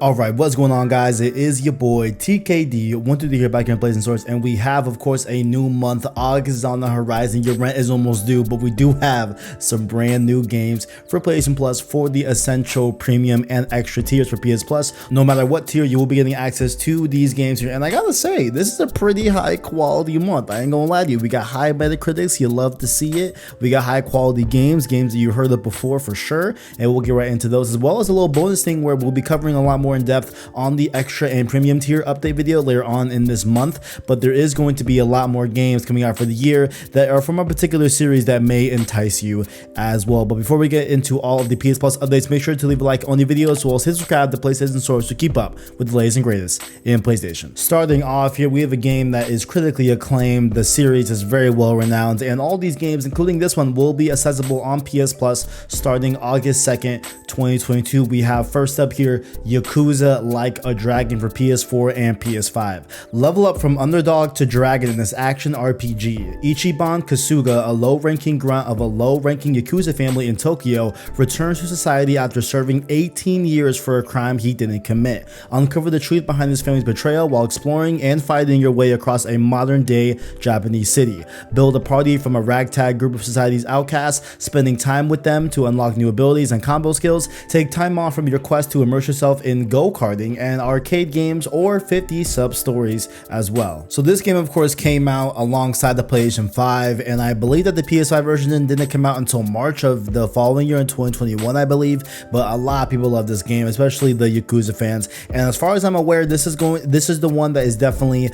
Alright, what's going on, guys? It is your boy TKD, 123 here, back here in Blazing Source, and we have, of course, a new month. August is on the horizon. Your rent is almost due, but we do have some brand new games for PlayStation Plus for the Essential, Premium, and Extra tiers for PS Plus. No matter what tier, you will be getting access to these games here, and I gotta say, this is a pretty high quality month. I ain't gonna lie to you. We got high Metacritics, you love to see it. We got high quality games that you heard of before for sure, and we'll get right into those, as well as a little bonus thing where we'll be covering a lot more in depth on the extra and premium tier update video later on in this month. But there is going to be a lot more games coming out for the year that are from a particular series that may entice you as well. But before we get into all of the PS Plus updates, make sure to leave a like on the video, as well as hit subscribe to PlayStation Source to keep up with the latest and greatest in PlayStation. Starting off here, we have a game that is critically acclaimed. The series is very well renowned, and all these games, including this one, will be accessible on PS Plus starting August 2nd, 2022. We have first up here Yakuza Like a Dragon for PS4 and PS5. Level up from underdog to dragon in this action RPG. Ichiban Kasuga, a low-ranking grunt of a low-ranking Yakuza family in Tokyo, returns to society after serving 18 years for a crime he didn't commit. Uncover the truth behind his family's betrayal while exploring and fighting your way across a modern-day Japanese city. Build a party from a ragtag group of society's outcasts, spending time with them to unlock new abilities and combo skills. Take time off from your quest to immerse yourself in go-karting and arcade games or 50 sub-stories as well. So this game, of course, came out alongside the PlayStation 5, and I believe that the PS5 version didn't come out until March of the following year in 2021, I believe. But a lot of people love this game, especially the Yakuza fans. And as far as I'm aware, this is the one that is definitely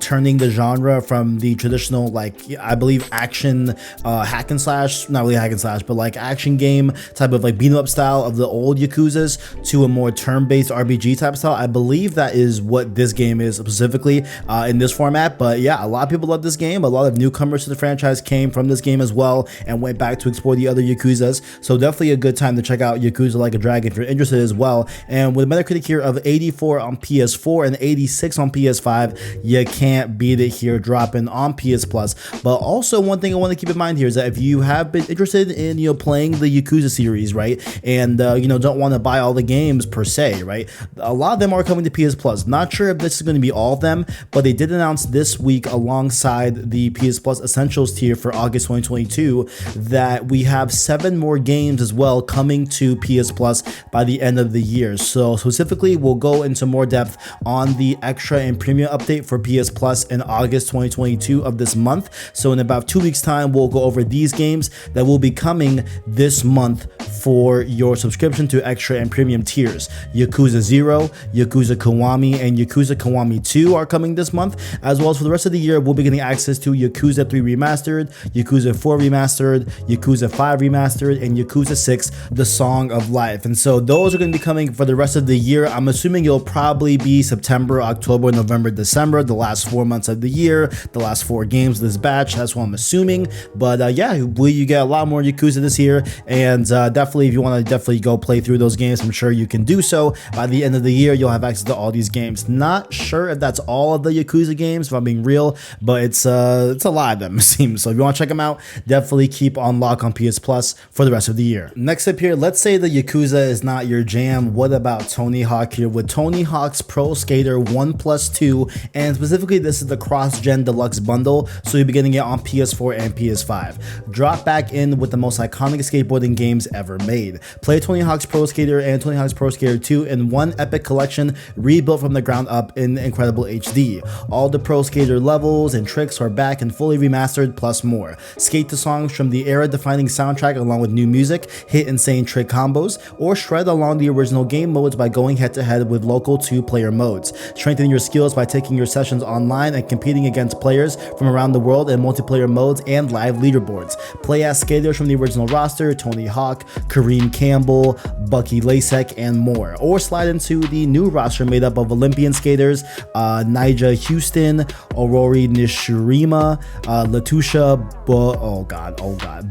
turning the genre from the traditional, like, I believe, action hack and slash, not really hack and slash, but like action game type of like beat 'em up style of the old Yakuzas to a more turn-based RPG type style. I believe that is what this game is specifically in this format. But yeah, a lot of people love this game. A lot of newcomers to the franchise came from this game as well and went back to explore the other Yakuzas. So definitely a good time to check out Yakuza Like a Dragon if you're interested as well. And with a Metacritic here of 84 on PS4 and 86 on PS5, you can't beat it here, dropping on PS Plus. But also, one thing I want to keep in mind here is that if you have been interested in playing the Yakuza series, right, and don't want to buy all the games per se, right, a lot of them are coming to PS Plus. Not sure if this is going to be all of them, but they did announce this week alongside the PS Plus Essentials tier for August 2022 that we have 7 more games as well coming to PS Plus by the end of the year. So specifically, we'll go into more depth on the extra and premium update for PS Plus in August 2022 of this month. So in about 2 weeks time, we'll go over these games that will be coming this month for your subscription to extra and premium tiers. Yakuza 0, Yakuza Kiwami, and Yakuza Kiwami 2 are coming this month, as well as for the rest of the year, we'll be getting access to Yakuza 3 Remastered, Yakuza 4 Remastered, Yakuza 5 Remastered, and Yakuza 6, The Song of Life. And so those are going to be coming for the rest of the year. I'm assuming it'll probably be September, October, November, December, the last 4 months of the year, the last 4 games of this batch. That's what I'm assuming. But yeah, you get a lot more Yakuza this year, and definitely, if you want to definitely go play through those games, I'm sure you can do so. By the end of the year, you'll have access to all these games. Not sure if that's all of the Yakuza games, if I'm being real, but it's a lot of them, it seems. So if you want to check them out, definitely keep on lock on PS Plus for the rest of the year. Next up here, let's say the Yakuza is not your jam. What about Tony Hawk here with Tony Hawk's Pro Skater 1+2, and specifically this is the cross-gen deluxe bundle, so you'll be getting it on PS4 and PS5. Drop back in with the most iconic skateboarding games ever made. Play Tony Hawk's Pro Skater and Tony Hawk's Pro Skater 2 in one epic collection, rebuilt from the ground up in incredible HD. All the Pro Skater levels and tricks are back and fully remastered, plus more. Skate to songs from the era-defining soundtrack along with new music, hit insane trick combos, or shred along the original game modes by going head-to-head with local 2-player modes. Strengthen your skills by taking your sessions online and competing against players from around the world in multiplayer modes and live leaderboards. Play as skaters from the original roster, Tony Hawk, Kareem Campbell, Bucky Lasek, and more. Or slide into the new roster made up of Olympian skaters, Nija Houston, Aurori Nishirima, Latusha,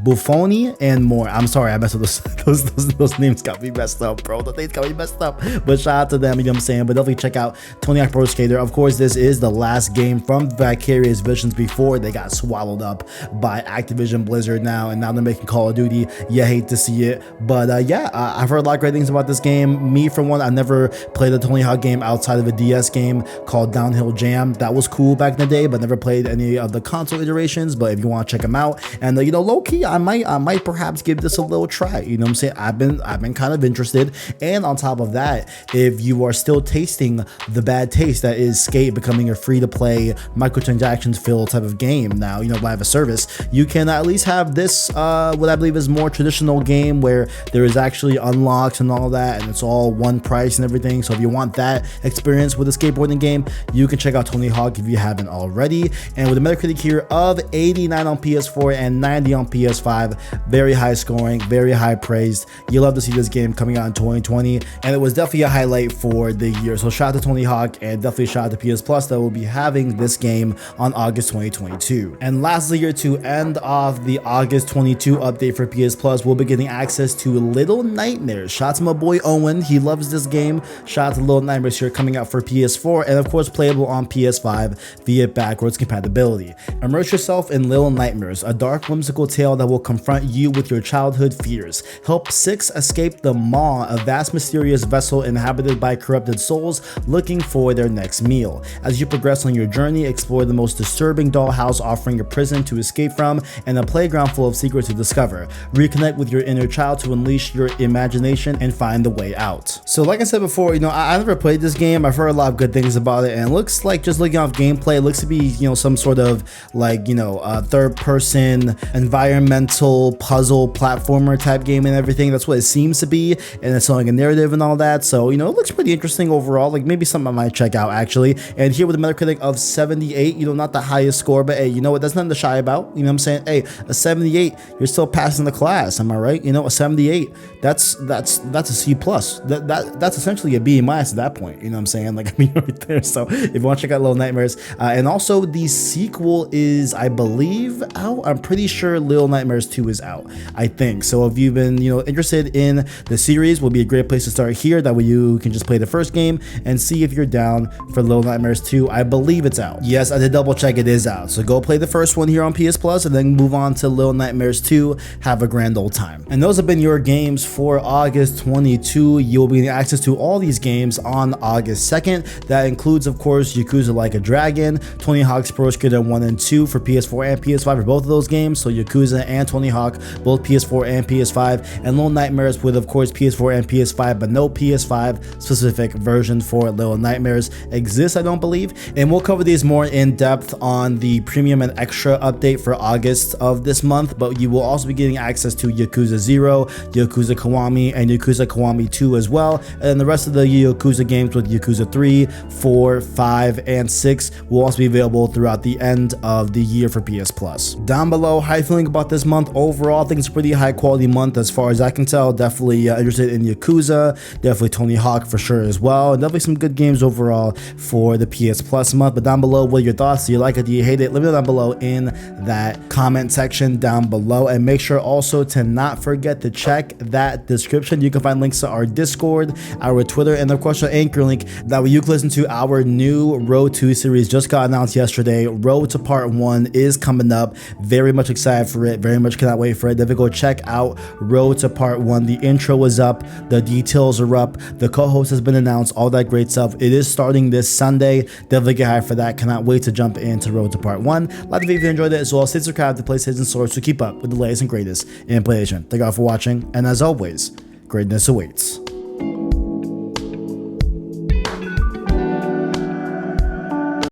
Buffoni, and more. I'm sorry, I messed up those names got me messed up, bro. The names got me messed up. But shout out to them, you know what I'm saying? But definitely check out Tony Hawk Pro Skater. Of course, this is the last game from Vicarious Visions before they got swallowed up by Activision Blizzard now, and now they're making Call of Duty. You hate to see it, but yeah, I've heard a lot of great things about this game. Me, for one, I never played a Tony Hawk game outside of a DS game called Downhill Jam. That was cool back in the day, but never played any of the console iterations. But if you want to check them out, and you know, low key, I might perhaps give this a little try. You know what I'm saying? I've been kind of interested. And on top of that, if you are still tasting the bad taste that is Skate becoming a free-to-play microtransactions filled type of game now, you know, live a service, you can at least have this what I believe is more traditional game where there is actually unlocks and all that, and it's all one price and everything. So if you want that experience with a skateboarding game, you can check out Tony Hawk if you haven't already. And with a Metacritic here of 89 on PS4 and 90 on PS5, very high scoring, very high praised. You love to see this game coming out in 2020, and it was definitely a highlight for the year. So shout out to Tony Hawk, and definitely shout out to PS Plus that will be having this game on August 2022. And lastly, here to end off the August 22 update for PS Plus, we'll be getting access to Little Nightmares. Shout out to my boy Owen, he loves this game. Shout out to Little Nightmares here, coming out for PS4 and of course playable on PS5 via backwards compatibility. Immerse yourself in Little Nightmares, a dark whimsical tale that will confront you with your childhood fears. Help 6 escape the Maw, a vast mysterious vessel inhabited by corrupted souls looking for their next meal. As you progress on your journey, explore the most disturbing dollhouse, offering a prison to escape from and a playground full of secrets to discover. Reconnect with your inner child to unleash your imagination and find the way out. So like I said before, you know, I never played this game. I've heard a lot of good things about it, and it looks like, just looking off gameplay, it looks to be, you know, some sort of like, you know, third person environmental puzzle platformer type game and everything. That's what it seems to be, and it's like a narrative and all that. So, you know, it looks pretty interesting overall. Like maybe something I might check out actually. And here with a Metacritic of 78, you know, not the highest score, but hey, you know what, that's nothing to shy about. You know what I'm saying? Hey, a 78, you're still passing the class, am I right? You know, a 78, that's a C plus. That's essentially a B minus at that point. You know what I'm saying? Like, I mean, right there. So if you want to check out Little Nightmares, and also the sequel is, I believe, out. I'm pretty sure Little Nightmares 2 is out, I think. So if you've been, you know, interested in the series, will be a great place to start here. That way you can just play the first game and see if you're down for Little Nightmares 2. I believe it's out. Yes, I did double check, it is out. So go play the first one here on PS Plus and then move on to Little Nightmares 2. Have a grand old time. And those have been your games for August 22. You'll be getting access to all these games on August 2nd. That includes, of course, Yakuza Like a Dragon, Tony Hawk's Pro Skater 1 and 2 for PS4 and PS5 for both of those games. So Yakuza and Tony Hawk, both PS4 and PS5, and Little Nightmares with, of course, PS4 and PS5, but no PS5 specific version for Little Nightmares exists, I don't believe. And we'll cover these more in depth on the premium and extra update for August of this month, but you will also be getting access to Yakuza 0, Yakuza Kiwami, and Yakuza Kiwami 2 as well. And then the rest of the Yakuza games with Yakuza 3, 4, 5, and 6 will also be available throughout the end of the year for PS Plus. Down below, how you feeling about this month overall? I think it's a pretty high quality month as far as I can tell. Definitely interested in Yakuza, definitely Tony Hawk for sure as well, and definitely some good games overall for the PS Plus month. But down below, what are your thoughts? Do you like it? Do you hate it? Let me know down below in that comment section down below, and make sure also to not forget to check that description. You can find links to our Discord, our Twitter, and of course our Anchor link. That way you can listen to our new Road 2 series, just got announced yesterday. Road to Part 1 is coming up. Very much excited for it. Very much cannot wait for it. Definitely go check out Road to Part 1. The intro is up. The details are up. The co-host has been announced. All that great stuff. It is starting this Sunday. Definitely get hyped for that. Cannot wait to jump into Road to Part 1. Like if you enjoyed it as well. Stay subscribed to PlayStation Source to keep up with the latest and greatest in PlayStation. Thank you all for watching, and as always, greatness awaits.